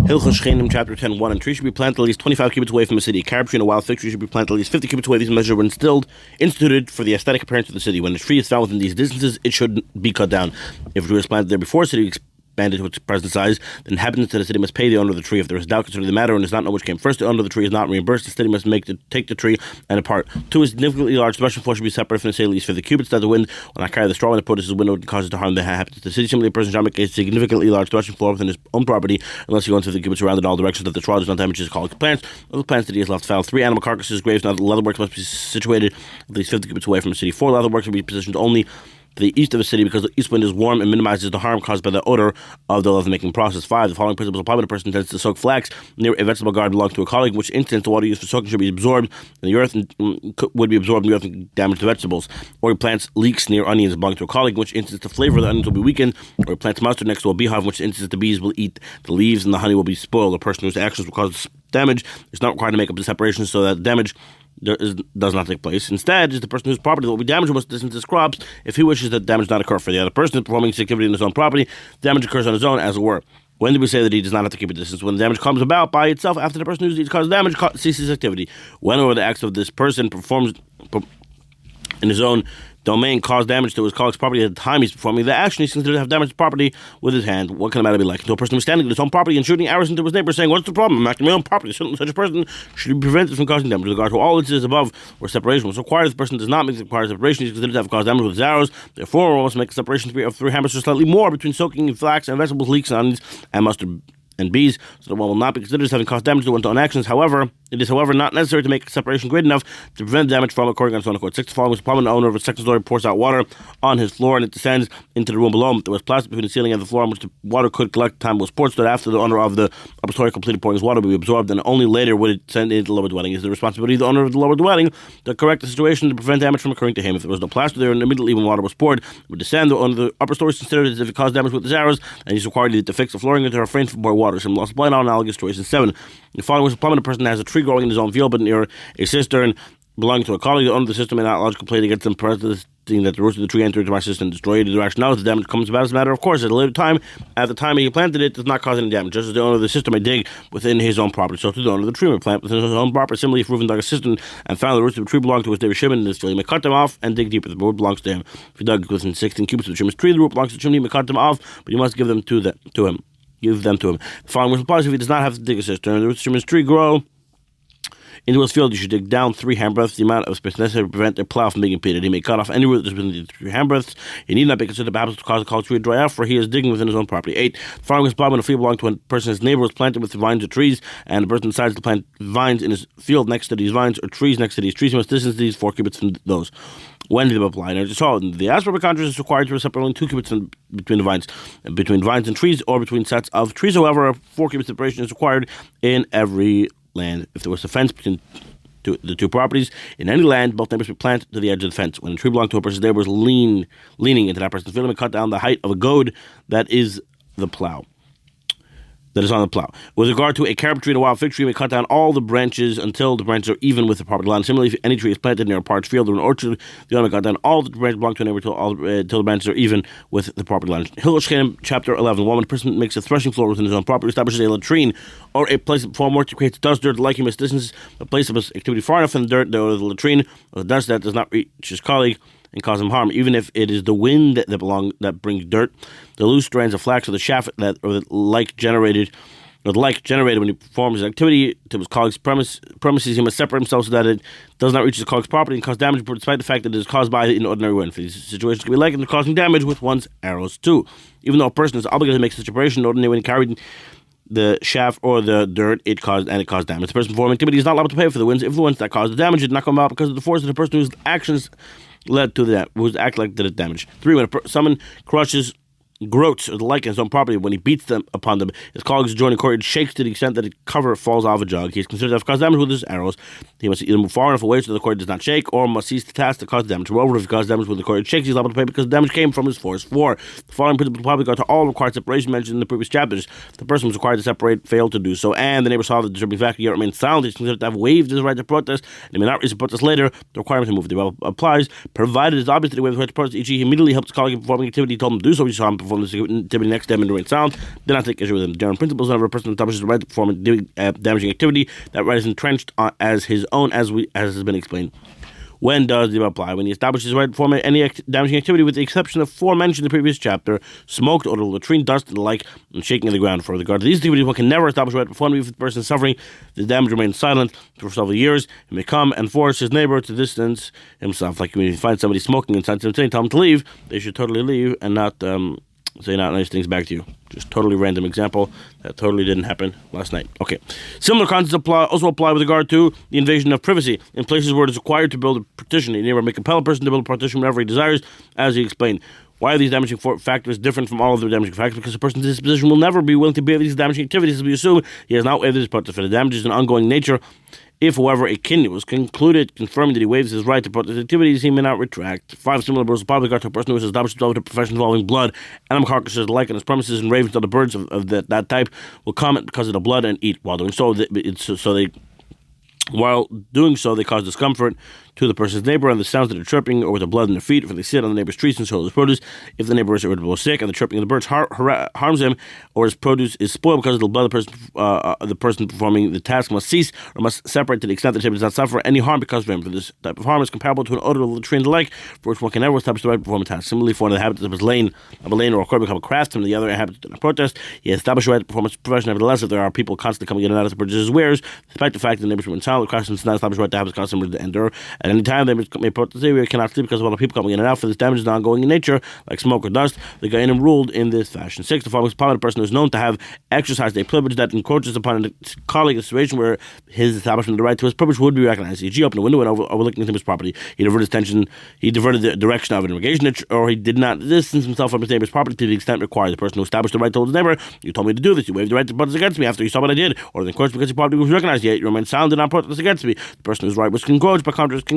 Hillchos Shchenim, chapter 10:1. A tree should be planted at least 25 cubits away from a city. A carrot tree and a wild fig tree should be planted at least 50 cubits away. These measures were instituted for the aesthetic appearance of the city. When a tree is found within these distances, it should be cut down. If a tree was planted there before a city expanded to its present size, the inhabitants of the city must pay the owner of the tree. If there is doubt concerning the matter and does not know which came first, the owner of the tree is not reimbursed. The city must take the tree and depart. 2. A significantly large threshing floor should be separated from the city at least 50 cubits, that the wind will not carry the straw when it pushes his window and causes to harm the inhabitants. The city simply a person shall make a significantly large threshing floor within his own property, unless he goes 50 cubits around in all directions, that the straw does not damage his colleague's plants. Other plants that he has left foul. 3. Animal carcasses, graves, and other leatherworks must be situated at least 50 cubits away from the city. 4. Leatherworks will be positioned only to the east of the city, because the east wind is warm and minimizes the harm caused by the odor of the leather-making process. 5. The following principles apply when a person intends to soak flax near a vegetable garden belonging to a colleague, in which instance the water used for soaking should be absorbed in the earth and would be absorbed in the earth and damage the vegetables. Or he plants leeks near onions belonging to a colleague, in which instance the flavor of the onions will be weakened. Or he plants mustard next to a beehive, in which instance the bees will eat the leaves and the honey will be spoiled. A person whose actions will cause damage is not required to make up the separation so that damage does not take place. Instead, is the person whose property will be damaged must distance his crops if he wishes that damage not occur. For the other person is performing this activity in his own property, damage occurs on his own, as it were. When do we say that he does not have to keep a distance? When the damage comes about by itself after the person whose deeds cause damage ceases activity. Whenever the acts of this person performs in his own domain cause damage to his colleague's property at the time he's performing the action, he's considered to have damaged property with his hand. What can a matter be like? Until a person who's standing in his own property and shooting arrows into his neighbor, saying, "What's the problem? I'm acting my own property." Certainly such a person should be prevented from causing damage. With regard to all instances above where separation was required, if the person does not make the required separation, he's considered to have caused damage with his arrows. Therefore, one must make a separation of 3 hammers or slightly more between soaking flax and vegetables, leeks, and onions, and mustard and bees, so that one will not be considered as having caused damage to one's own actions. However, it is not necessary to make a separation great enough to prevent damage from occurring on its own accord. 6. The following was the owner of a second story pours out water on his floor and it descends into the room below him. There was plastic between the ceiling and the floor on which the water could collect. Time was poured so that after the owner of the upper story completed pouring his water would be absorbed, and only later would it send into the lower dwelling. It is the responsibility of the owner of the lower dwelling to correct the situation to prevent damage from occurring to him. If there was no plaster there and immediately when water was poured, it would descend. The owner of the upper story is considered as if it caused damage with his arrows, and he's required to fix the flooring and to refrain from pouring water. Some lost blind on analogous situations. 7. The following was a plumber. A person has a tree growing in his own field, but near a cistern belonging to a colleague. The owner of the cistern may not lodge a complaint against them, protesting that the roots of the tree enter into my cistern and destroy it. The rationale the damage comes about as a matter of course. At a later time, at the time he planted it, does not cause any damage. Just as the owner of the cistern may dig within his own property, so too the owner of the tree may plant within his own property. Similarly, if Reuben dug a cistern and found the roots of the tree belonged to his neighbor Shimon in his field, he may cut them off and dig deeper. The root belongs to him. If he dug within 16 cubits of Shimon's tree, the root belongs to Shimon. He may cut them off, but he must give them to him. The following applies if he does not have to dig a cistern. The roots of Shimon's tree grow into his field. You should dig down 3 handbreadths, the amount of space necessary to prevent the plow from being impeded. He may cut off any root that is within the 3 handbreadths. He need not be considered perhaps to cause the college tree to dry out, for he is digging within his own property. 8. The following is applied when a field belonging to a person his neighbor was planted with vines or trees, and the person decides to plant vines in his field next to these vines, or trees next to these trees. He must distance these 4 cubits from those. When do they apply? And it's all the aspect of contrast is required to separate only 2 cubits between vines and trees, or between sets of trees. However, 4 cubit separation is required in every land. If there was a fence between the 2 properties in any land, both neighbors would plant to the edge of the fence. When a tree belonged to a person's neighbor was leaning into that person's field, and cut down the height of a goad that is the plow. That is on the plow. With regard to a carrot tree and a wild fig tree, we cut down all the branches until the branches are even with the property line. Similarly, if any tree is planted near a parched field or an orchard, the owner cut down all the branches belong to a neighbor until the branches are even with the property line. Hillchos Shchenim, chapter 11. When a person makes a threshing floor within his own property, establishes a latrine or a place of perform work to create dust, dirt, like he must distance a place of his activity far enough from the dirt, the latrine, or the dust that does not reach his colleague and cause him harm, even if it is the wind that brings dirt, the loose strands of flax, or the shaft the like generated when he performs his activity to his colleague's premises, he must separate himself so that it does not reach his colleague's property and cause damage, despite the fact that it is caused by an ordinary wind. For these situations can be likened to causing damage with one's arrows too. Even though a person is obligated to make such separation, ordinary wind carried the shaft or the dirt, it caused damage. The person performing activity is not liable to pay for the wind's influence that caused the damage. It did not come about because of the force of the person whose actions led to that, whose act like did it damage. 3. When someone crushes groats or the like in his own property, when he beats them upon them, his colleague's adjoining court shakes to the extent that the cover falls off a jug. He is considered to have caused damage with his arrows. He must either move far enough away so the cord does not shake, or must cease the task to cause damage. Moreover, if he caused damage with the cord shakes, he is liable to pay because the damage came from his force. 4. The following principles apply with regard to all required separation mentioned in the previous chapters. If the person was required to separate failed to do so, and the neighbor saw the disturbing factor yet remained silent, he is considered to have waived his right to protest, and he may not raise a protest later. The requirement to move the above applies, provided it is obvious that he waived his right to protest. E.g., he immediately helped his colleague in performing activity, he told him to do so, he saw him perform this activity next to him and remain silent, did not take issue with him. The general principle is whenever a person establishes the right to perform a damaging activity, that right is entrenched as his own, as has been explained. When does the apply? When he establishes the right to perform any damaging activity, with the exception of forementioned in the previous chapter: smoke, odor, latrine, dust, and the like, and shaking of the ground. For regard to these activities, one can never establish the right to perform if the person suffering the damage remains silent for several years. He may come and force his neighbor to distance himself. Like when you find somebody smoking inside something, tell them to leave. They should totally leave and not say not nice things back to you. Just totally random example. That totally didn't happen last night. Okay. Similar concepts also apply with regard to the invasion of privacy. In places where it is required to build a partition, a neighbor may compel a person to build a partition whenever he desires, as he explained. Why are these damaging factors different from all other damaging factors? Because a person's disposition will never be willing to bear these damaging activities, as we assume he has not waived his protest. For the damage is an ongoing nature. If, however, a kinyan was concluded confirming that he waives his right to protest activities, he may not retract. 5 similar rules apply with regard to a person who has established himself with a profession involving blood, animal carcasses alike on his premises, and ravens and other birds of that type will come because of the blood and eat. While doing so, they cause discomfort to the person's neighbor, and the sounds that are chirping or with the blood in their feet, if they sit on the neighbor's trees and soil his produce. If the neighbor is irritable or sick, and the chirping of the birds harms him, or his produce is spoiled because of the blood, the person performing the task must cease or must separate to the extent that he does not suffer any harm because of him. For this type of harm is comparable to an odor of latrine and the like, for which one can never establish the right to perform a task. Similarly, for one of the habits of his lane or a court become a craftsman, the other habit in a protest, he has established the right to perform his profession. Nevertheless, if there are people constantly coming in and out to purchase his wares, despite the fact that the neighbors remain silent, the craftsman does not establish the right to have his customers to enter. At any time, they may protest we cannot sleep because of all the people coming in and out, for this damage is ongoing in nature, like smoke or dust. The Gainim ruled in this fashion. 6. The following is a person who is known to have exercised a privilege that encroaches upon a colleague, a situation where his establishment of the right to his privilege would be recognized. E.g., opened a window and overlooking his property. He diverted the direction of an irrigation, or he did not distance himself from his neighbor's property to the extent required. The person who established the right told his neighbor, "You told me to do this. You waived the right to protest against me after you saw what I did," or the encroached because your property was recognized, yet you remained silent and not protest against me. The person whose right was encroached by contrast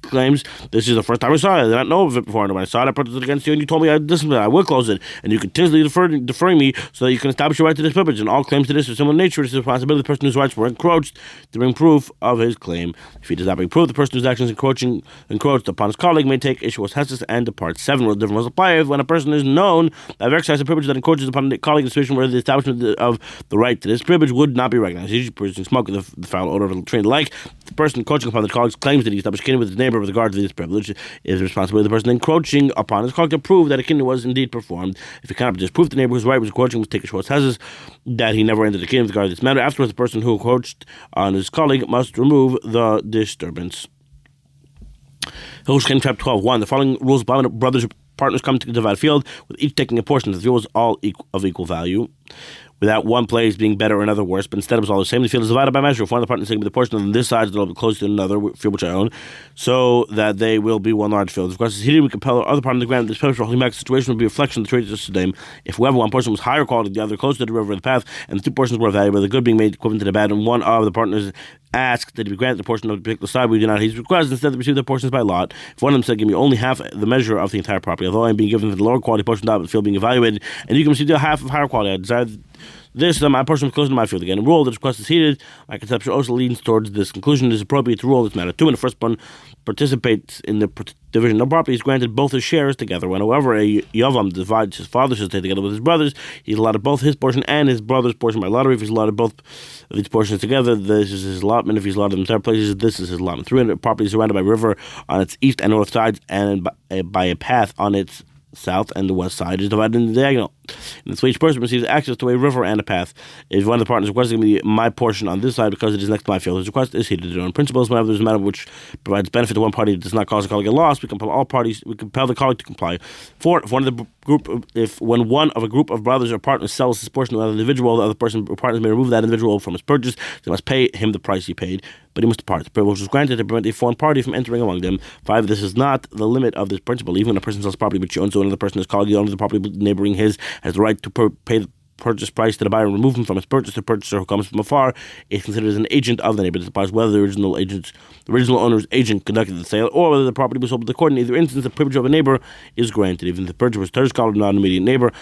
claims, "This is the first time I saw it. I did not know of it before. And when I saw it, I protested against you, and you told me I would close it. And you continuously deferring me so that you can establish your right to this privilege. And all claims to this are similar in nature. It is the responsibility of the person whose rights were encroached to bring proof of his claim. If he does not bring proof, the person whose actions encroached upon his colleague may take issue with hestis and depart." 7. Different rules apply when a person is known to have exercised a privilege that encroaches upon a colleague in a situation where the establishment of the right to this privilege would not be recognized. Usually, producing smoke, the foul odor of a train alike. The person encroaching upon the colleague's claims that he established kinyan with his neighbor with regard to this privilege is the responsibility of the person encroaching upon his colleague to prove that a kinyan was indeed performed. If he cannot disprove the neighbor whose right was encroaching, must take a short hesses that he never entered the kinyan with regard to this matter. Afterwards, the person who encroached on his colleague must remove the disturbance. Hillel Shkeni, chapter 12. 1. The following rules apply when brothers or partners come to divide a field, with each taking a portion. The field is all of equal value, without one place being better or another worse, but instead it was all the same. The field is divided by measure. If one of the partners taking the portion on this side, it'll be close to another field which I own, so that they will be one large field. Of course, heated, we compel the other part of the ground. This special holding back situation would be a reflection of the trade of Sodom. If whoever one portion was higher quality than the other, closer to the river or the path, and the two portions were valuable, the good being made equivalent to the bad, and one of the partners asked that he be granted the portion of the particular side, we do not heed his request. Instead, they receive their portions by lot. If one of them said, "Give me only half the measure of the entire property," although I am being given the lower quality portion of the field being evaluated, and you can receive the half of higher quality, I desire this, then my portion is closer to my field. Again, a rule that request is heated. My conception also leans towards this conclusion. It is appropriate to rule this matter. 2. When the first one participates in the division of property, is granted both his shares together. When, however, a Yavam divides his father's estate together with his brothers, he's allotted both his portion and his brother's portion by lottery. If he's allotted both of these portions together, this is his allotment. If he's allotted them in separate places, this is his allotment. 3. The property is surrounded by a river on its east and north sides, and by a path on its south and the west side is divided into diagonal. In this way, each person receives access to a river and a path. If one of the partners requests to give me my portion on this side because it is next to my field, his request is heeded. On principles, whenever there is a matter which provides benefit to one party that does not cause a colleague a loss, we compel the colleague to comply. 4. When one of a group of brothers or partners sells his portion to another individual, the other person or partners may remove that individual from his purchase. They must pay him the price he paid, but he must depart. The privilege was granted to prevent a foreign party from entering among them. 5. This is not the limit of this principle. Even when a person sells property which he owns to another person, his colleague, the owner of the property neighboring his, has the right to pay the purchase price to the buyer and remove him from his purchase. The purchaser who comes from afar is considered as an agent of the neighbor. This applies whether the original owner's agent conducted the sale, or whether the property was sold to the court. In either instance, the privilege of a neighbor is granted. Even if the purchaser was third scholar, not an immediate neighbor.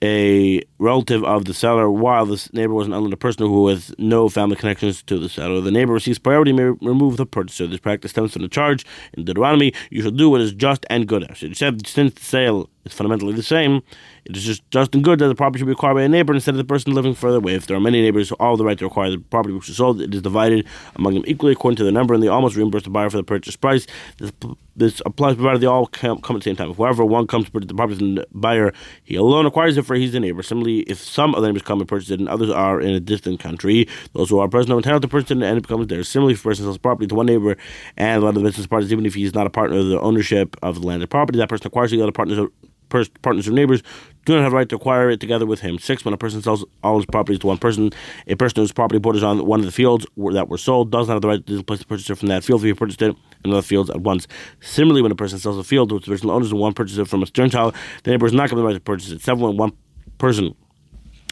a relative of the seller, while this neighbor was an unlimited person who has no family connections to the seller. The neighbor receives priority may remove the purchaser. This practice stems from the charge in Deuteronomy, you shall do what is just and good. So it said, since the sale is fundamentally the same, it is just and good that the property should be acquired by a neighbor instead of the person living further away. If there are many neighbors who all have the right to acquire the property which is sold, it is divided among them equally according to their number, and they almost reimburse the buyer for the purchase price. This applies provided they all come at the same time. If whoever one comes to purchase the property from the buyer, he alone acquires it, for he's the neighbor. Similarly, if some other neighbors come and purchase it and others are in a distant country, those who are present are entitled to purchase it and it becomes theirs. Similarly, if a person sells property to one neighbor and one of the business partners, even if he is not a partner of the ownership of the landed property, that person acquires the other partners or neighbors do not have the right to acquire it together with him. 6, when a person sells all his properties to one person, a person whose property borders on one of the fields that were sold does not have the right to displace the purchaser from that field if he purchased it in other fields at once. Similarly, when a person sells a field to its original owners and one purchases it from a Gentile, the neighbor is not given the right to purchase it. 7,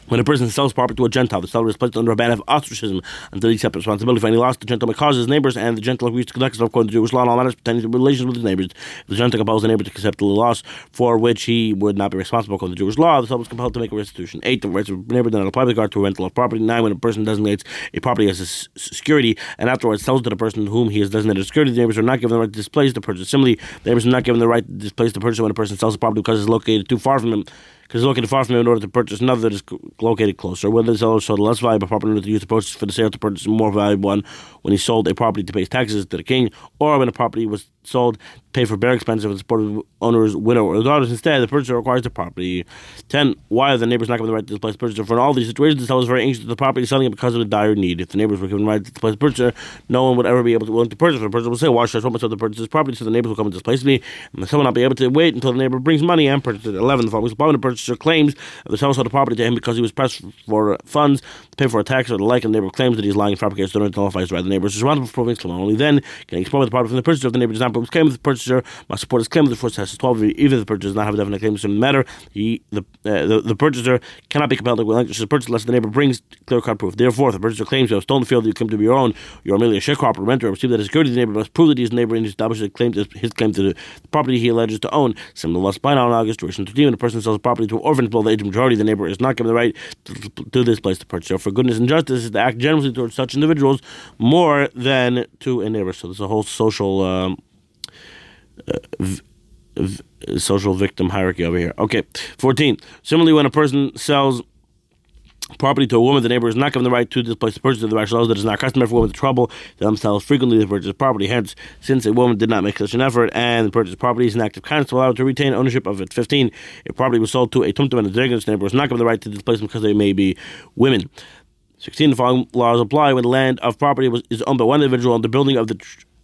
when a person sells property to a Gentile, the seller is placed under a ban of ostracism until he accepts responsibility for any loss the Gentile may cause his neighbors, and the Gentile agrees to conduct himself according to Jewish law in all matters pertaining to relations with his neighbors. If the Gentile compels the neighbor to accept the loss for which he would not be responsible according to Jewish law, the seller is compelled to make a restitution. 8, the rights of the neighbor do not apply with regard to a rental of property. 9, when a person designates a property as a security and afterwards sells to the person whom he has designated as security, the neighbors are not given the right to displace the purchase. Similarly, the neighbors are not given the right to displace the purchase when a person sells the property because it's located too far from him. Because it's located far from him in order to purchase another that is located closer. Whether the seller sold a less valuable property in order to use the proceeds for the sale to purchase a more valuable one when he sold a property to pay taxes to the king, or when a property was sold to pay for bare expenses of the supportive owner's widow or daughters. Instead, the purchaser acquires the property. 10, why are the neighbors not given the right to displace the purchaser? For in all these situations, the seller is very anxious to the property, selling it because of the dire need. If the neighbors were given the right to displace the purchaser, no one would ever be willing to purchase it. The purchaser will say, why should I sell myself to purchase this property? So the neighbors will come and displace me, and the seller will not be able to wait until the neighbor brings money and purchase it. 11, the following when the purchaser claims that the seller sold the property to him because he was pressed for funds to pay for a tax or the like, and the neighbor claims that he is lying and fabricates the owner to nullify his right. The neighbor is responsible for proving his claim. Only then can he exploit the property from the purchaser. If the neighbor does not prove his claim, the purchaser must support his claim with the first test. 12, even if the purchaser does not have a definite claim to the matter, the purchaser cannot be compelled to relinquish his purchase unless the neighbor brings clear-cut proof. Therefore, if the purchaser claims you have stolen the field that you claim to be your own, you are merely a sharecropper or renter, or receive that as security. The neighbor must prove that he is a neighbor and establish his claim to the property he alleges to own. Similar laws apply now in August. When a person sells a property to an orphan below the age of majority, the neighbor is not given the right to displace the purchaser. For goodness and justice is to act generously towards such individuals more than to a neighbor. So there's a whole social victim hierarchy over here. Okay, 14. Similarly, when a person sells property to a woman, the neighbor is not given the right to displace the purchaser. The rationale that is not customary for women to trouble themselves frequently to purchase property. Hence, since a woman did not make such an effort and purchase property is an act of kindness to allow her to retain ownership of it. 15. If property was sold to a tumtum and a dragon, the neighbor is not given the right to displace them because they may be women. 16. The following laws apply when the land of property is owned by one individual and the building of the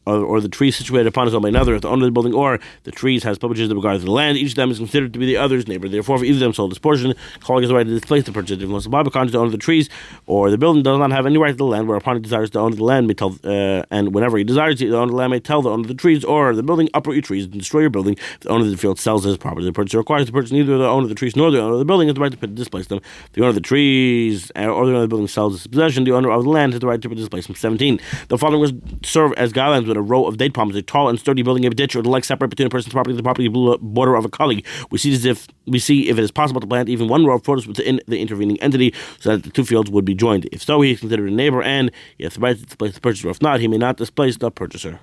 or the tree situated upon is owned by another. If the owner of the building or the trees has published in regard to the land, each of them is considered to be the other's neighbor. Therefore, if either of them sold this portion, calling has the right to displace the purchase. If the Bible contrary to the owner of the trees or the building does not have any right to the land, whereupon he desires to own the land, may tell, and whenever he desires, the owner of the land may tell the owner of the trees or the building, uproot your trees and destroy your building. If the owner of the field sells his property, the purchaser requires to purchase neither the owner of the trees nor the owner of the building has the right to displace them. If the owner of the trees or the owner of the building sells his possession, the owner of the land has the right to displace them. 17. The following was serve as guidelines when a row of date palms, a tall and sturdy building, a ditch, or the like separate between a person's property and the property border of a colleague. We see if it is possible to plant even one row of produce within the intervening entity so that the two fields would be joined. If so, he is considered a neighbor and he has the right to displace the purchaser. If not, he may not displace the purchaser.